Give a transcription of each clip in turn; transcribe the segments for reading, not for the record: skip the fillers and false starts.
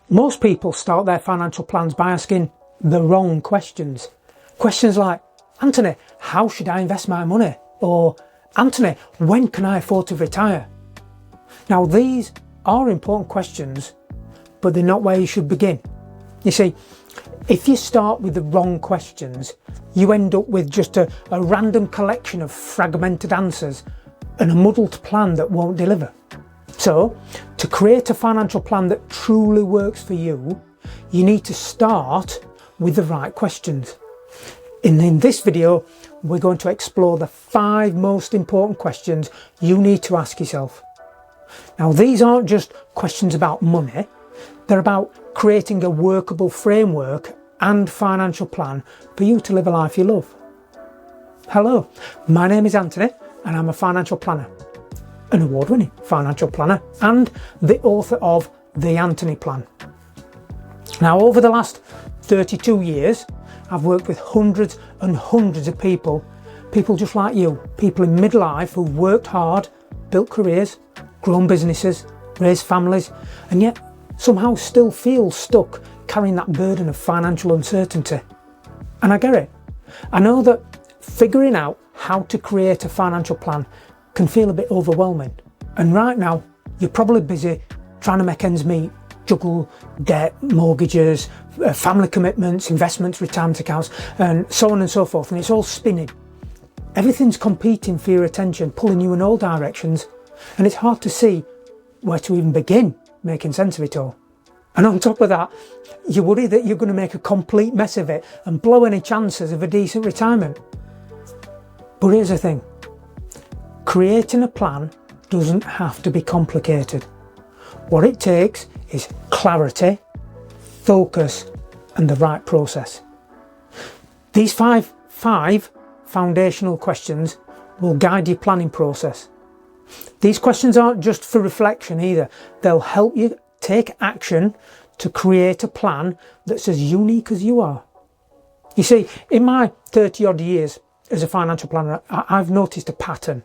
Most people start their financial plans by asking the wrong questions. Questions like, Anthony, how should I invest my money? Or, Anthony, when can I afford to retire? Now, these are important questions, but they're not where you should begin. You see, if you start with the wrong questions, you end up with just a random collection of fragmented answers and a muddled plan that won't deliver. So, to create a financial plan that truly works for you, you need to start with the right questions. In this video, we're going to explore the 5 most important questions you need to ask yourself. Now, these aren't just questions about money, they're about creating a workable framework and financial plan for you to live a life you love. Hello, my name is Anthony and I'm a financial planner, an award-winning financial planner and the author of The Anthony Plan. Now, over the last 32 years, I've worked with hundreds and hundreds of people just like you, people in midlife who've worked hard, built careers, grown businesses, raised families, and yet somehow still feel stuck carrying that burden of financial uncertainty. And I get it. I know that figuring out how to create a financial plan can feel a bit overwhelming. And right now, you're probably busy trying to make ends meet, juggle debt, mortgages, family commitments, investments, retirement accounts, and so on and so forth. And it's all spinning. Everything's competing for your attention, pulling you in all directions. And it's hard to see where to even begin making sense of it all. And on top of that, you worry that you're going to make a complete mess of it and blow any chances of a decent retirement. But here's the thing. Creating a plan doesn't have to be complicated. What it takes is clarity, focus, and the right process. These five foundational questions will guide your planning process. These questions aren't just for reflection either. They'll help you take action to create a plan that's as unique as you are. You see, in my 30 odd years as a financial planner, I've noticed a pattern.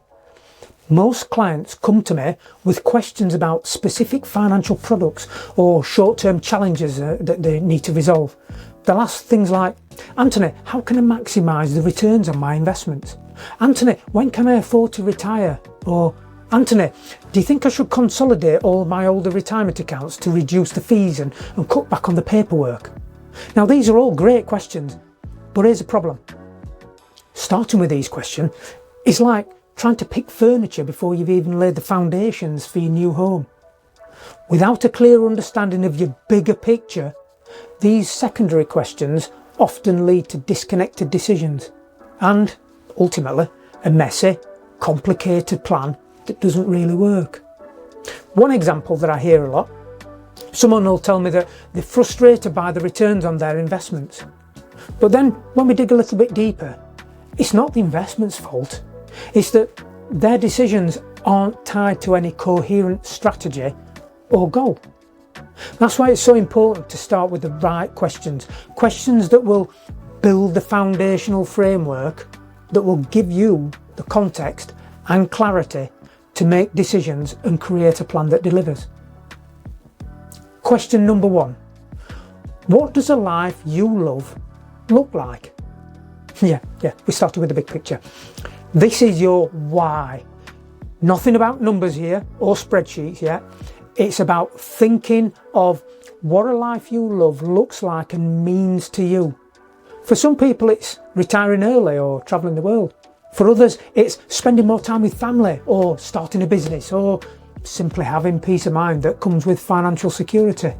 Most clients come to me with questions about specific financial products or short-term challenges that they need to resolve. They'll ask things like, Anthony, how can I maximise the returns on my investments? Anthony, when can I afford to retire? Or, Anthony, do you think I should consolidate all my older retirement accounts to reduce the fees and cut back on the paperwork? Now, these are all great questions, but here's the problem. Starting with these questions is like trying to pick furniture before you've even laid the foundations for your new home. Without a clear understanding of your bigger picture, these secondary questions often lead to disconnected decisions and, ultimately, a messy, complicated plan that doesn't really work. One example that I hear a lot, someone will tell me that they're frustrated by the returns on their investments. But then when we dig a little bit deeper, it's not the investment's fault. It's that their decisions aren't tied to any coherent strategy or goal. That's why it's so important to start with the right questions. Questions that will build the foundational framework that will give you the context and clarity to make decisions and create a plan that delivers. Question number 1. What does a life you love look like? Yeah, we started with the big picture. This is your why. Nothing about numbers here or spreadsheets yet. It's about thinking of what a life you love looks like and means to you. For some people, it's retiring early or travelling the world. For others, it's spending more time with family or starting a business or simply having peace of mind that comes with financial security.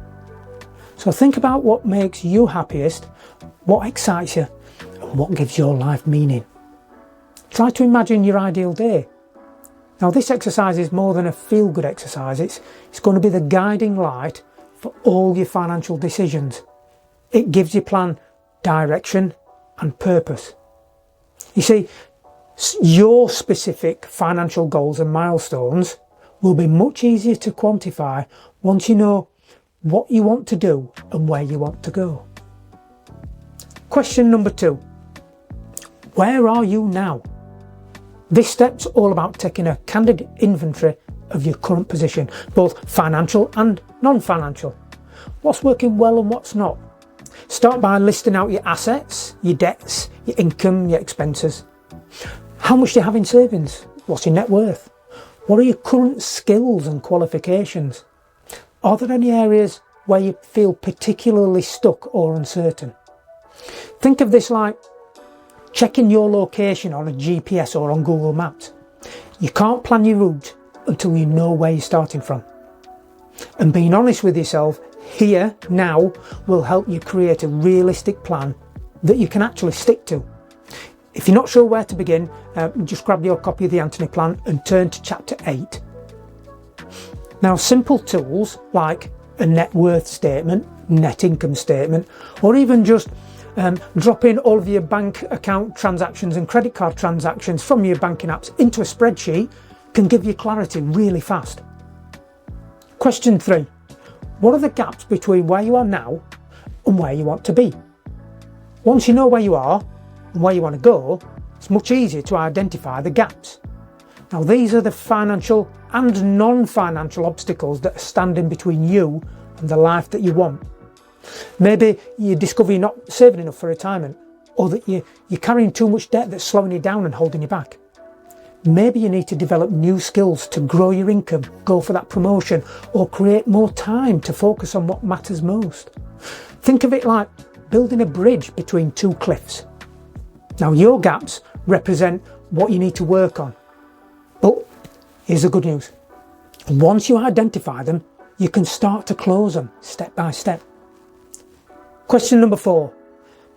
So think about what makes you happiest, what excites you, and what gives your life meaning. Try to imagine your ideal day. Now, this exercise is more than a feel-good exercise. It's going to be the guiding light for all your financial decisions. It gives your plan direction and purpose. You see, your specific financial goals and milestones will be much easier to quantify once you know what you want to do and where you want to go. Question number 2. Where are you now? This step's all about taking a candid inventory of your current position, both financial and non-financial. what's working well and what's not. Start by listing out your assets, your debts, your income, your expenses. How much do you have in savings? What's your net worth? What are your current skills and qualifications? Are there any areas where you feel particularly stuck or uncertain? Think of this like checking your location on a GPS or on Google Maps. You can't plan your route until you know where you're starting from. And being honest with yourself here, now, will help you create a realistic plan that you can actually stick to. If you're not sure where to begin, just grab your copy of the Anthony Plan and turn to chapter 8. Now, simple tools like a net worth statement, net income statement, or even just drop in all of your bank account transactions and credit card transactions from your banking apps into a spreadsheet can give you clarity really fast. Question 3. What are the gaps between where you are now and where you want to be? Once you know where you are and where you want to go, it's much easier to identify the gaps. Now, these are the financial and non-financial obstacles that are standing between you and the life that you want. Maybe you discover you're not saving enough for retirement, or that you're carrying too much debt that's slowing you down and holding you back. Maybe you need to develop new skills to grow your income, go for that promotion, or create more time to focus on what matters most. Think of it like building a bridge between two cliffs. Now, your gaps represent what you need to work on. But here's the good news. Once you identify them, you can start to close them step by step. Question number 4.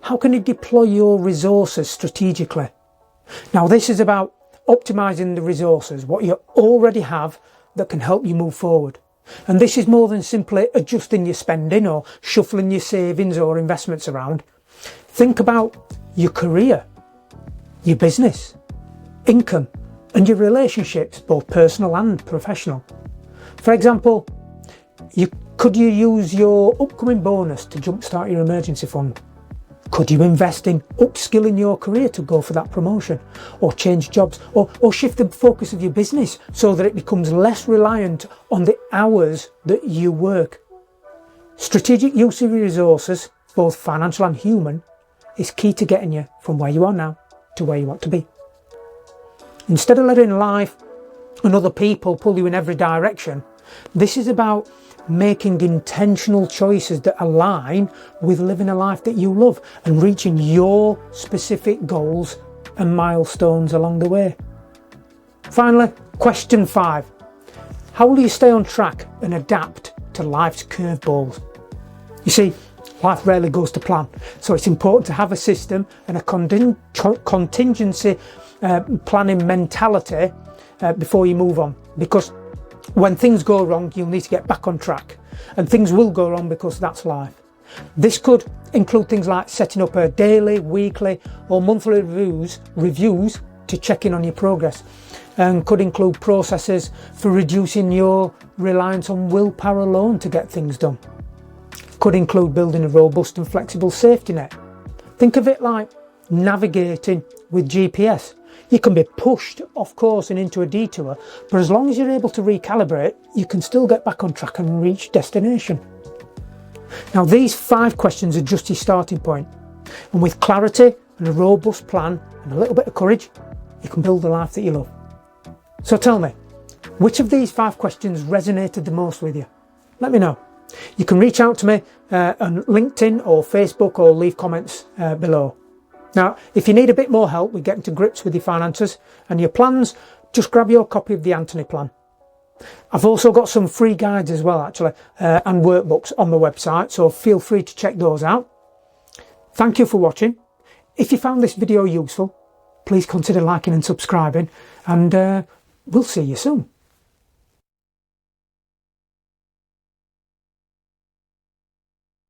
How can you deploy your resources strategically? Now, this is about optimizing the resources, what you already have that can help you move forward. And this is more than simply adjusting your spending or shuffling your savings or investments around. Think about your career, your business, income, and your relationships, both personal and professional. For example, could you use your upcoming bonus to jumpstart your emergency fund? Could you invest in upskilling your career to go for that promotion, or change jobs, or shift the focus of your business so that it becomes less reliant on the hours that you work? Strategic use of your resources, both financial and human, is key to getting you from where you are now to where you want to be. Instead of letting life and other people pull you in every direction, this is about making intentional choices that align with living a life that you love and reaching your specific goals and milestones along the way. Finally, question 5. How will you stay on track and adapt to life's curveballs? You see, life rarely goes to plan, so it's important to have a system and a contingency planning mentality before you move on, because when things go wrong, you'll need to get back on track, and things will go wrong because that's life. This could include things like setting up a daily, weekly or monthly reviews to check in on your progress, and could include processes for reducing your reliance on willpower alone to get things done. Could include building a robust and flexible safety net. Think of it like navigating with GPS. You can be pushed off course and into a detour, but as long as you're able to recalibrate, you can still get back on track and reach destination. Now, these 5 questions are just your starting point, and with clarity and a robust plan and a little bit of courage, you can build the life that you love. So tell me, which of these 5 questions resonated the most with you? Let me know. You can reach out to me on LinkedIn or Facebook, or leave comments below. Now, if you need a bit more help with getting to grips with your finances and your plans, just grab your copy of the Anthony Plan. I've also got some free guides as well, actually, and workbooks on the website, so feel free to check those out. Thank you for watching. If you found this video useful, please consider liking and subscribing, and we'll see you soon.